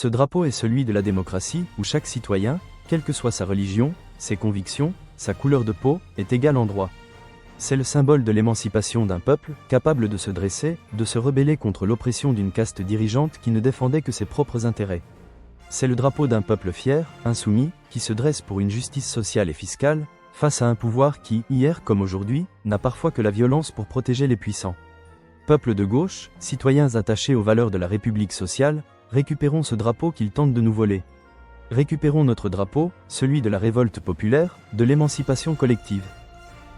Ce drapeau est celui de la démocratie, où chaque citoyen, quelle que soit sa religion, ses convictions, sa couleur de peau, est égal en droit. C'est le symbole de l'émancipation d'un peuple, capable de se dresser, de se rebeller contre l'oppression d'une caste dirigeante qui ne défendait que ses propres intérêts. C'est le drapeau d'un peuple fier, insoumis, qui se dresse pour une justice sociale et fiscale, face à un pouvoir qui, hier comme aujourd'hui, n'a parfois que la violence pour protéger les puissants. Peuple de gauche, citoyens attachés aux valeurs de la République sociale, récupérons ce drapeau qu'ils tentent de nous voler. Récupérons notre drapeau, celui de la révolte populaire, de l'émancipation collective.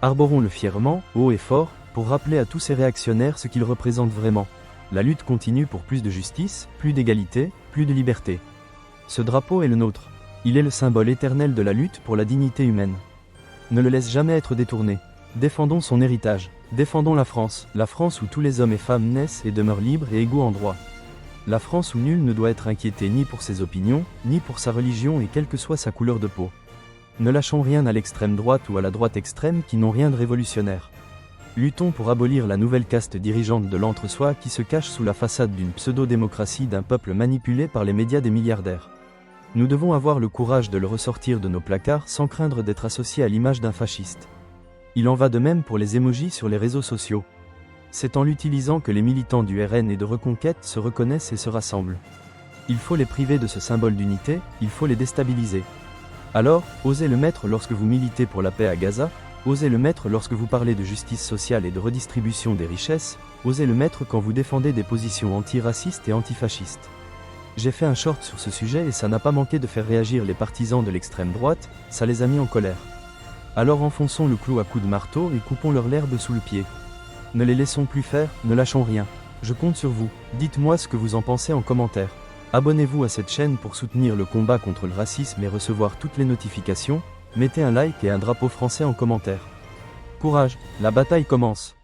Arborons-le fièrement, haut et fort, pour rappeler à tous ces réactionnaires ce qu'ils représentent vraiment. La lutte continue pour plus de justice, plus d'égalité, plus de liberté. Ce drapeau est le nôtre. Il est le symbole éternel de la lutte pour la dignité humaine. Ne le laisse jamais être détourné. Défendons son héritage. Défendons la France où tous les hommes et femmes naissent et demeurent libres et égaux en droit. La France où nul ne doit être inquiété ni pour ses opinions, ni pour sa religion et quelle que soit sa couleur de peau. Ne lâchons rien à l'extrême droite ou à la droite extrême qui n'ont rien de révolutionnaire. Luttons pour abolir la nouvelle caste dirigeante de l'entre-soi qui se cache sous la façade d'une pseudo-démocratie d'un peuple manipulé par les médias des milliardaires. Nous devons avoir le courage de le ressortir de nos placards sans craindre d'être associé à l'image d'un fasciste. Il en va de même pour les émojis sur les réseaux sociaux. C'est en l'utilisant que les militants du RN et de Reconquête se reconnaissent et se rassemblent. Il faut les priver de ce symbole d'unité, il faut les déstabiliser. Alors, osez le mettre lorsque vous militez pour la paix à Gaza, osez le mettre lorsque vous parlez de justice sociale et de redistribution des richesses, osez le mettre quand vous défendez des positions antiracistes et antifascistes. J'ai fait un short sur ce sujet et ça n'a pas manqué de faire réagir les partisans de l'extrême droite, ça les a mis en colère. Alors enfonçons le clou à coups de marteau et coupons-leur l'herbe sous le pied. Ne les laissons plus faire, ne lâchons rien. Je compte sur vous, dites-moi ce que vous en pensez en commentaire. Abonnez-vous à cette chaîne pour soutenir le combat contre le racisme et recevoir toutes les notifications, mettez un like et un drapeau français en commentaire. Courage, la bataille commence.